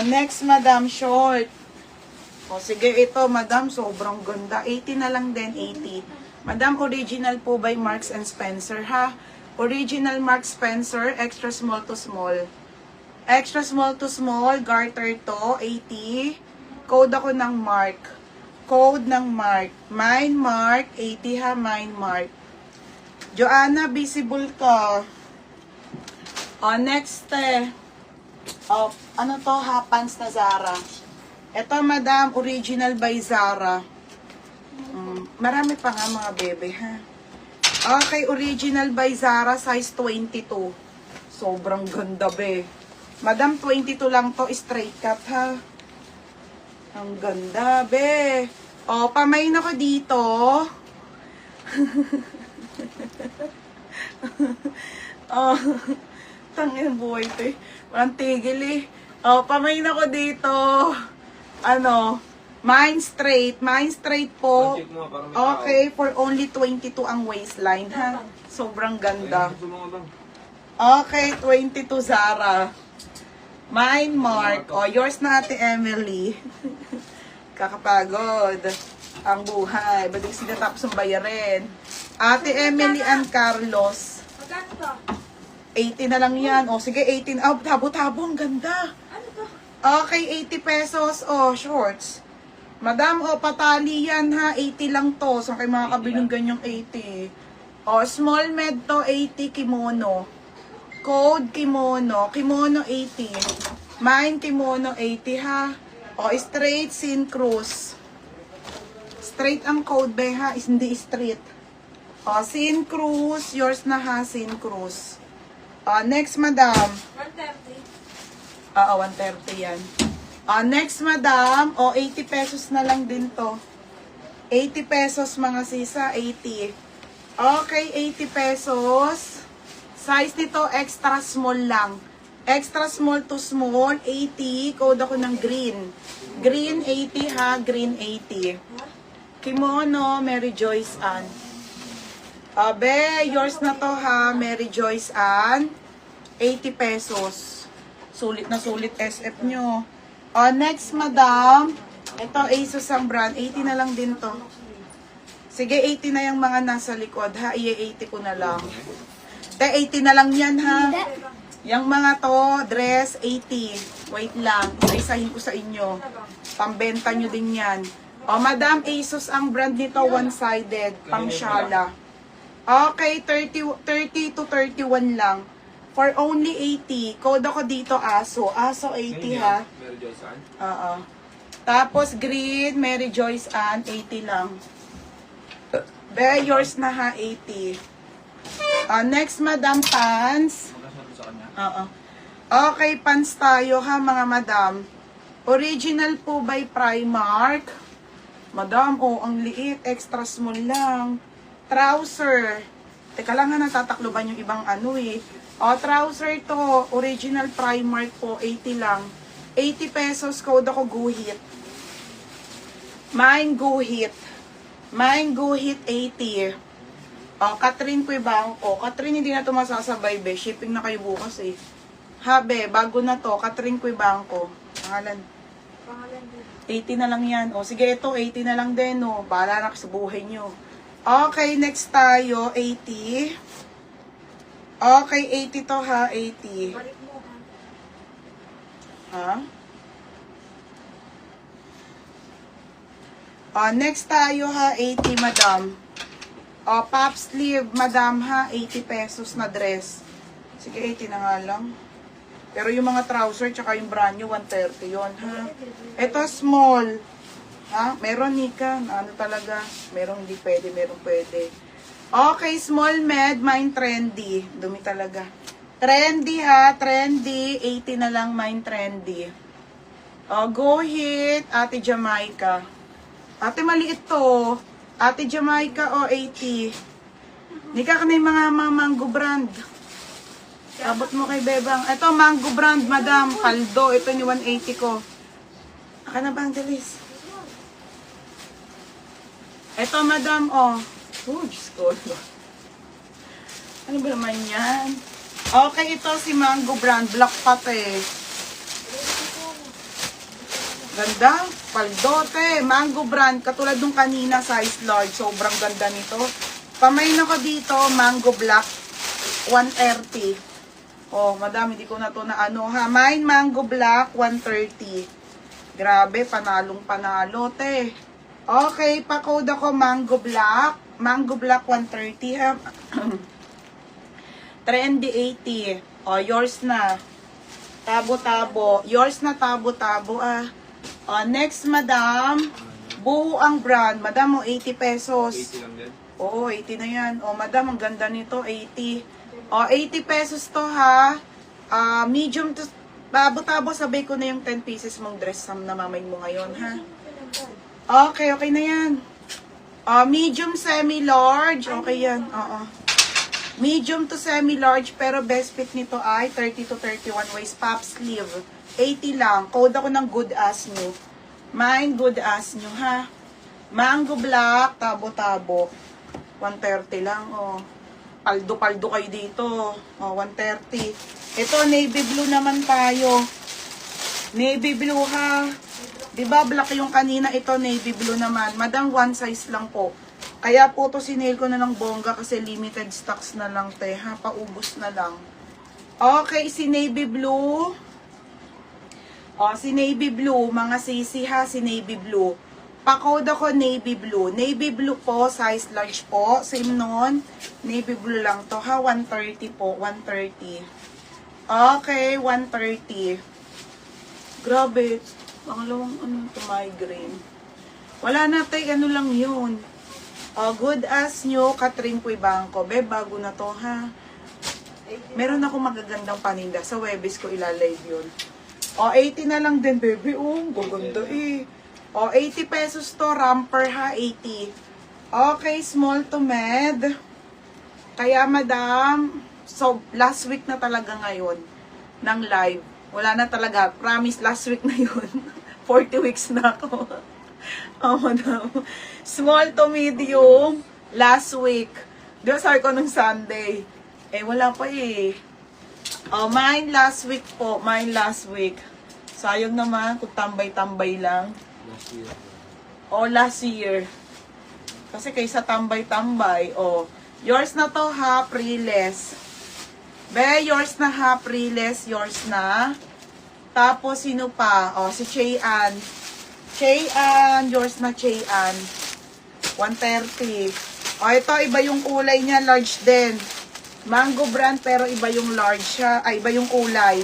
Next, madam, short. O, sige, ito, madam, sobrang ganda. 80 na lang din, 80. Madam, original po by Marks and Spencer, ha? Original Marks Spencer, extra small to small. Extra small to small, garter to, 80. Code ako ng Mark. Code ng Mark. Mine Mark, 80 ha, mine Mark. Joanna, visible ka. Next, ano to, ha, pants na Zara. Ito, madam, original by Zara. Marami pa nga mga bebe, ha. Okay, original by Zara, size 22. Sobrang ganda, be. Madam, 22 lang to, straight cut, ha. Ang ganda, be. Pamain ako dito. Tangin buhay to, eh. Walang tigil, eh. Pamain ako dito. Mine straight po. Okay, for only 22 ang waistline, ha. Sobrang ganda. Okay, 22 Zara. Mine Mark. Yours na, Ate Emily. Kakapagod. Ang buhay. Ba't yung sinatapos ang bayarin? Ate Emily and Carlos. 80 na lang yan. Sige, 18. Tabo-tabo. Ang ganda. Okay, 80 pesos. Shorts. Madam, patali yan, ha. 80 lang to. Saan kayo makakabiling ganyang 80? Small med to, 80 kimono. Code kimono. Kimono 80. Mine kimono 80, ha. Straight sin cruz. Straight ang code, be, ha. Hindi straight. Sin cruz. Yours na, ha. Sin cruz. Next, madam. 130. 130 yan. Next, madam. 80 pesos na lang din to. 80 pesos, mga sisa. 80. Okay, 80 pesos. Size nito, extra small lang. Extra small to small, 80. Code ako ng green. Green 80, ha. Green 80. Kimono, Mary Joyce Ann. Be, yours na to, ha. Mary Joyce Ann. 80 pesos. Sulit na sulit SF nyo. Next, madam. Ito, ASOS ang brand. 80 na lang din to. Sige, 80 na yung mga nasa likod, ha. I-80 ko na lang. 80 na lang yan, ha. Yung mga to, dress, 80. Wait lang. Isa-isahin ko sa inyo. Pambenta nyo din yan. Madam, ASOS ang brand nito. One-sided. Pang-shala. Okay, 30 to 31 lang. For only 80. Code ako dito, ASO. ASO 80, ha. Mary Joyce Ann? Tapos green, Mary Joyce Ann, 80 lang. Be, yours na, ha, 80. Next, madam, pants. Okay, pants tayo, ha, mga madam. Original po by Primark. Madam, ang liit. Extra small lang. Trouser. Teka lang, ha, natatakloban yung ibang trouser to. Original Primark po, 80 lang. 80 pesos, code ako Guhit. Mine Guhit. Mine Guhit 80. Catherine Cuibanco. Catherine, hindi na ito masasabay, be. Shipping na kayo bukas, eh. Habe, bago na to. Catherine Cuibanco. Pangalan 80 na lang yan. Sige, ito, 80 na lang din, Bahala na sa buhay nyo. Okay, next tayo, 80. Okay, 80 to, ha, 80. Next tayo, ha, 80, madam. Pop sleeve, madam, ha, 80 pesos na dress. Sige, 80 na nga lang. Pero yung mga trouser, tsaka yung brand new, 130 yon, ha. Ito, small. Ha? Meron, Nika. Talaga. Meron hindi pwede, meron pwede. Okay, small med, mine trendy. Dumi talaga. Trendy, ha. Trendy. 80 na lang, mine trendy. Go hit, Ate Jamaica. Ate, maliit to. Ate Jamaica, 80. Nika ka na yung mga mango brand. Abot mo kay Bebang. Ito, mango brand, madam. Paldo. Ito yung 180 ko. Aka na ba, Angelis? Ito, madam, Diyos ko. Ano ba naman yan? Okay, ito si mango brand. Black pate. Ganda. Paldote. Mango brand. Katulad nung kanina, size large. Sobrang ganda nito. Pamain ako dito, mango black. 130. Oh, madami. Di ko na to na ano ha. Mine mango black. 130. Grabe. Panalong panalo, te. Okay. Pa-code ako mango black. Mango black 130 ha. Trendy 80. Oh, yours na. Tabo-tabo. Yours na tabo-tabo ah. Next, madam. Buo ang brand. Madam, 80 pesos. 80 lang din. Oo, 80 na yan. Madam, ang ganda nito. 80. 80 pesos to ha. Medium to... Tabo-tabo, sabay ko na yung 10 pieces mong dress na mamay mo ngayon ha. Okay na yan. Medium, semi-large. Okay yan. Medium to semi-large, pero best fit nito ay 30 to 31 waist, pop sleeve. 80 lang. Code ako ng good ass nyo. Mine, good ass nyo, ha? Mango black, tabo-tabo. 130 lang, Paldo-paldo kayo dito. 130. Ito, navy blue naman tayo. Navy blue, ha? Diba, black yung kanina? Ito, navy blue naman. Madang one size lang po. Kaya po to sinail ko na ng bongga kasi limited stocks na lang, te, ha? Paubos na lang. Okay, si navy blue. Si navy blue, mga sisi ha, si navy blue. Pa-code ako navy blue. Navy blue po, size large po. Same nun. Navy blue lang to ha, 130 po, 130. Okay, 130. Grabe. Pangalawang migraine. Wala na tayo, ano lang yun. Good as nyo, Katrin Puy Bangko. Be, bago na to ha. Meron ako magagandang paninda. Sa Webis ko ilalive yun. 80 na lang din, baby. Gaganda eh. 80 pesos to, ramper ha, 80. Okay, small to med. Kaya, madam, so, last week na talaga ngayon ng live. Wala na talaga. Promise, last week na yun. 40 weeks na ako. Madam. Small to medium, last week. Diba sabi ko nung Sunday? Wala pa eh. Mine last week po. Mine last week. Sayang naman kung tambay-tambay lang. Last year. Last year. Kasi kaysa tambay-tambay. Yours na to ha, Priles. Be, yours na ha, Priles. Yours na. Tapos, sino pa? Si Cheyan. Cheyan. Yours na, Cheyan. 130. Ito, iba yung kulay niya. Large din. Mango brand, pero iba yung large siya. Iba yung kulay.